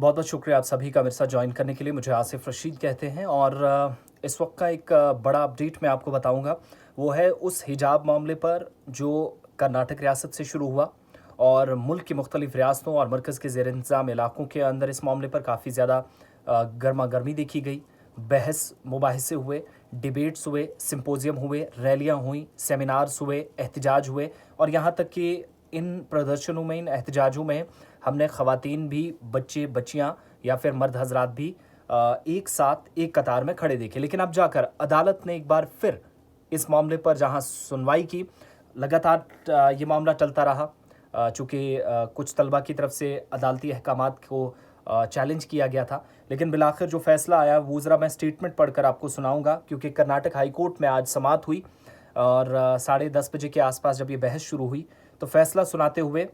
बहुत बहुत शुक्रिया आप सभी का मेरे साथ ज्वाइन करने के लिए। मुझे आसिफ रशीद कहते हैं और इस वक्त का एक बड़ा अपडेट मैं आपको बताऊंगा। वो है उस हिजाब मामले पर जो कर्नाटक रियासत से शुरू हुआ और मुल्क की मुख्तलिफ रियासतों और मरकज़ के ज़ेर इंतज़ाम इलाकों के अंदर इस मामले पर काफ़ी ज़्यादा गर्मा गर्मी देखी गई। बहस मुबाहिसे हुए, डिबेट्स हुए, सिंपोजियम हुए, रैलियाँ हुई, सेमिनार्स हुए, एहतजाज हुए और यहाँ तक कि इन प्रदर्शनों में, इन एहतजाजों में हमने ख़वातीन भी, बच्चे बच्चियाँ या फिर मर्द हजरात भी एक साथ एक कतार में खड़े देखे। लेकिन अब जाकर अदालत ने एक बार फिर इस मामले पर जहां सुनवाई की, लगातार ये मामला चलता रहा। चूँकि कुछ तलबा की तरफ से अदालती अहकामात को चैलेंज किया गया था, लेकिन बिलाखिर जो फैसला आया वो ज़रा मैं स्टेटमेंट पढ़कर आपको सुनाऊंगा, क्योंकि कर्नाटक हाई कोर्ट में आज समाअत हुई और 10:30 बजे के आसपास जब ये बहस शुरू हुई तो फैसला सुनाते हुए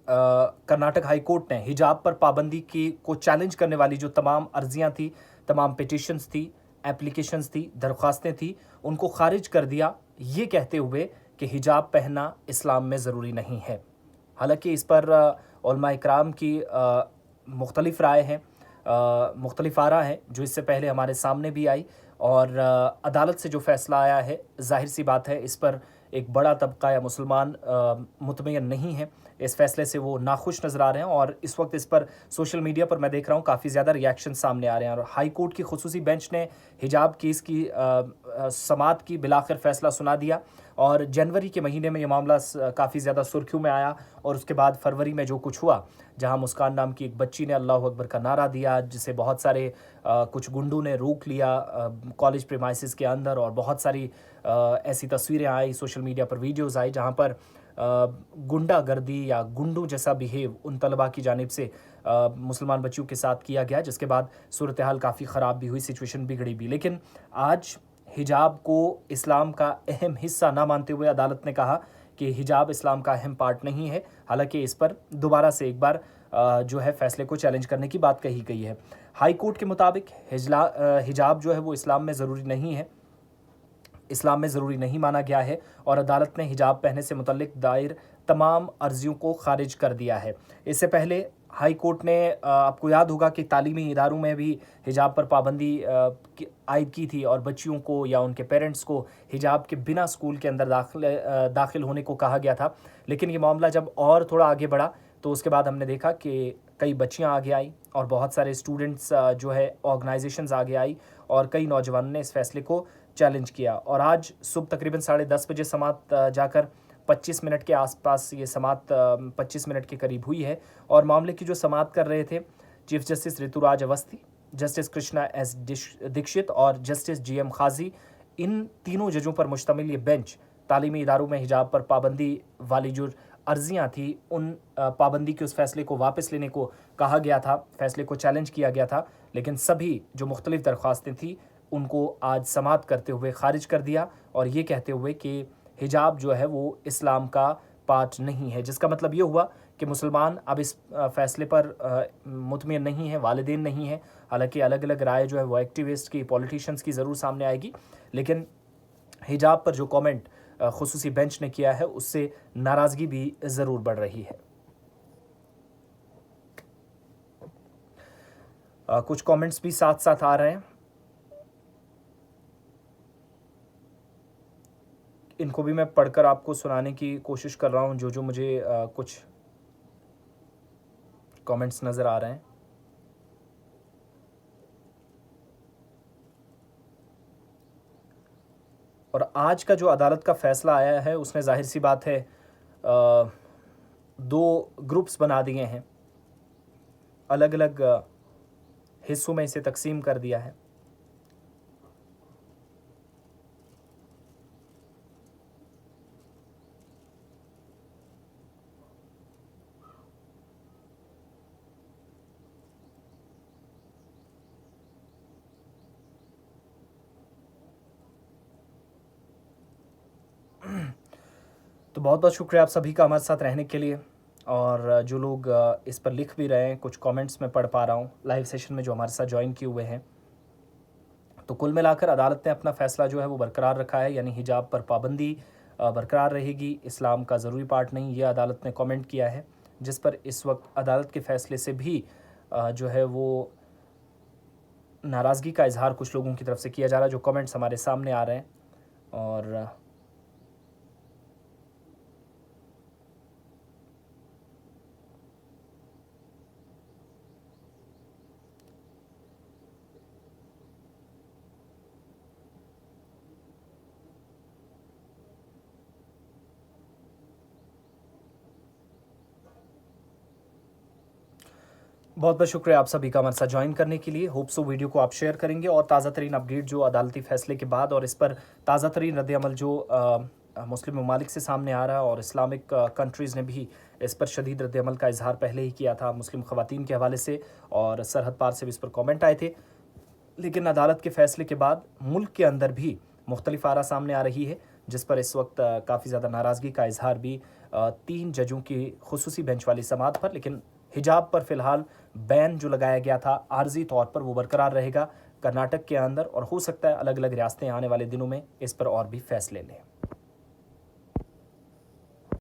कर्नाटक हाई कोर्ट ने हिजाब पर पाबंदी की को चैलेंज करने वाली जो तमाम अर्जियां थी, तमाम पिटिशंस थी, एप्लीकेशंस थी, दरख्वास्तें थी, उनको खारिज कर दिया, ये कहते हुए कि हिजाब पहनना इस्लाम में ज़रूरी नहीं है। हालांकि इस पर उलमा इकराम की मुख्तलिफ राय हैं, मुख्तलिफ आरा हैं, जो इससे पहले हमारे सामने भी आई और अदालत से जो फ़ैसला आया है, ज़ाहिर सी बात है इस पर एक बड़ा तबका या मुसलमान मुतमय्यन नहीं है। इस फैसले से वो नाखुश नज़र आ रहे हैं और इस वक्त इस पर सोशल मीडिया पर मैं देख रहा हूँ काफ़ी ज़्यादा रिएक्शन सामने आ रहे हैं। और हाई कोर्ट की खुसूसी बेंच ने हिजाब केस की समाअत की, बिलाखिर फ़ैसला सुना दिया और जनवरी के महीने में ये मामला काफ़ी ज़्यादा सुर्खियों में आया और उसके बाद फरवरी में जो कुछ हुआ, जहां मुस्कान नाम की एक बच्ची ने अल्लाह अकबर का नारा दिया, जिसे बहुत सारे कुछ गुंडों ने रोक लिया कॉलेज प्रीमाइसेस के अंदर और बहुत सारी ऐसी तस्वीरें आई, सोशल मीडिया पर वीडियोस आई जहां पर गुंडागर्दी या गुंडों जैसा बिहेव उन तलबा की जानिब से मुसलमान बच्चियों के साथ किया गया, जिसके बाद सूरत हाल काफ़ी ख़राब भी हुई, सिचुएशन बिगड़ी भी। लेकिन आज हिजाब को इस्लाम का अहम हिस्सा ना मानते हुए अदालत ने कहा कि हिजाब इस्लाम का अहम पार्ट नहीं है। हालांकि इस पर दोबारा से एक बार जो है फैसले को चैलेंज करने की बात कही गई है। हाई कोर्ट के मुताबिक हिजाब जो है वो इस्लाम में ज़रूरी नहीं है, इस्लाम में ज़रूरी नहीं माना गया है और अदालत ने हिजाब पहनने से मुतल्लिक दायर तमाम अर्जियों को खारिज कर दिया है। इससे पहले हाई कोर्ट ने आपको याद होगा कि तालीमी इदारों में भी हिजाब पर पाबंदी आयद की थी और बच्चियों को या उनके पेरेंट्स को हिजाब के बिना स्कूल के अंदर दाखिल होने को कहा गया था। लेकिन ये मामला जब और थोड़ा आगे बढ़ा तो उसके बाद हमने देखा कि कई बच्चियां आगे आई और बहुत सारे स्टूडेंट्स जो है ऑर्गेनाइजेशंस आगे आई और कई नौजवानों ने इस फैसले को चैलेंज किया। और आज सुबह तकरीबन 10:30 बजे समाअत जाकर 25 मिनट के आसपास ये समाअत 25 मिनट के करीब हुई है और मामले की जो समाअत कर रहे थे chief justice Rituraj Awasthi, justice Krishna S Dixit और जस्टिस GM खाजी, इन तीनों जजों पर मुश्तमिल ये बेंच तालीमी इदारों में हिजाब पर पाबंदी वाली जो अर्जियां थी उन पाबंदी के उस फैसले को वापस लेने को कहा गया था, फैसले को चैलेंज किया गया था। लेकिन सभी जो मुख्तलिफ दरख्वास्तें थी उनको आज समाअत करते हुए खारिज कर दिया और ये कहते हुए कि हिजाब जो है वो इस्लाम का पार्ट नहीं है, जिसका मतलब ये हुआ कि मुसलमान अब इस फैसले पर मुतमिन नहीं है, वालिदैन नहीं है। हालांकि अलग अलग राय जो है वो एक्टिविस्ट की, पॉलिटिशियंस की ज़रूर सामने आएगी, लेकिन हिजाब पर जो कमेंट खुसूसी बेंच ने किया है उससे नाराज़गी भी ज़रूर बढ़ रही है। कुछ कमेंट्स भी साथ साथ आ रहे हैं, इनको भी मैं पढ़कर आपको सुनाने की कोशिश कर रहा हूं, जो जो मुझे कुछ कमेंट्स नज़र आ रहे हैं। और आज का जो अदालत का फैसला आया है उसने जाहिर सी बात है दो ग्रुप्स बना दिए हैं, अलग अलग हिस्सों में इसे तकसीम कर दिया है। तो बहुत बहुत शुक्रिया आप सभी का हमारे साथ रहने के लिए। और जो लोग इस पर लिख भी रहे हैं, कुछ कमेंट्स में पढ़ पा रहा हूँ लाइव सेशन में जो हमारे साथ ज्वाइन किए हुए हैं। तो कुल मिलाकर अदालत ने अपना फ़ैसला जो है वो बरकरार रखा है, यानी हिजाब पर पाबंदी बरकरार रहेगी, इस्लाम का ज़रूरी पार्ट नहीं, ये अदालत ने कमेंट किया है। जिस पर इस वक्त अदालत के फैसले से भी जो है वो नाराज़गी का इजहार कुछ लोगों की तरफ से किया जा रहा है। जो कमेंट्स हमारे सामने आ रहे हैं, और बहुत बहुत शुक्रिया आप सभी का हमारे साथ ज्वाइन करने के लिए। होप सो वीडियो को आप शेयर करेंगे और ताज़ा तरीन अपडेट जो अदालती फैसले के बाद और इस पर ताज़ा तरीन रद्द-ए-अमल जो मुस्लिम ममालिक से सामने आ रहा है, और इस्लामिक कंट्रीज़ ने भी इस पर शदीद रद्द-ए-अमल का इजहार पहले ही किया था मुस्लिम ख़वातीन के हवाले से, और सरहद पार से भी इस पर कॉमेंट आए थे। लेकिन अदालत के फैसले के बाद मुल्क के अंदर भी मुख्तलिफ आरा सामने आ रही है, जिस पर इस वक्त काफ़ी ज़्यादा नाराज़गी का इजहार भी 3 जजों की खुसूसी बेंच वाली समाअत पर। लेकिन हिजाब पर फ़िलहाल बैन जो लगाया गया था आर्जी तौर पर वो बरकरार रहेगा कर्नाटक के अंदर, और हो सकता है अलग अलग रियासतें आने वाले दिनों में इस पर और भी फैसले लें।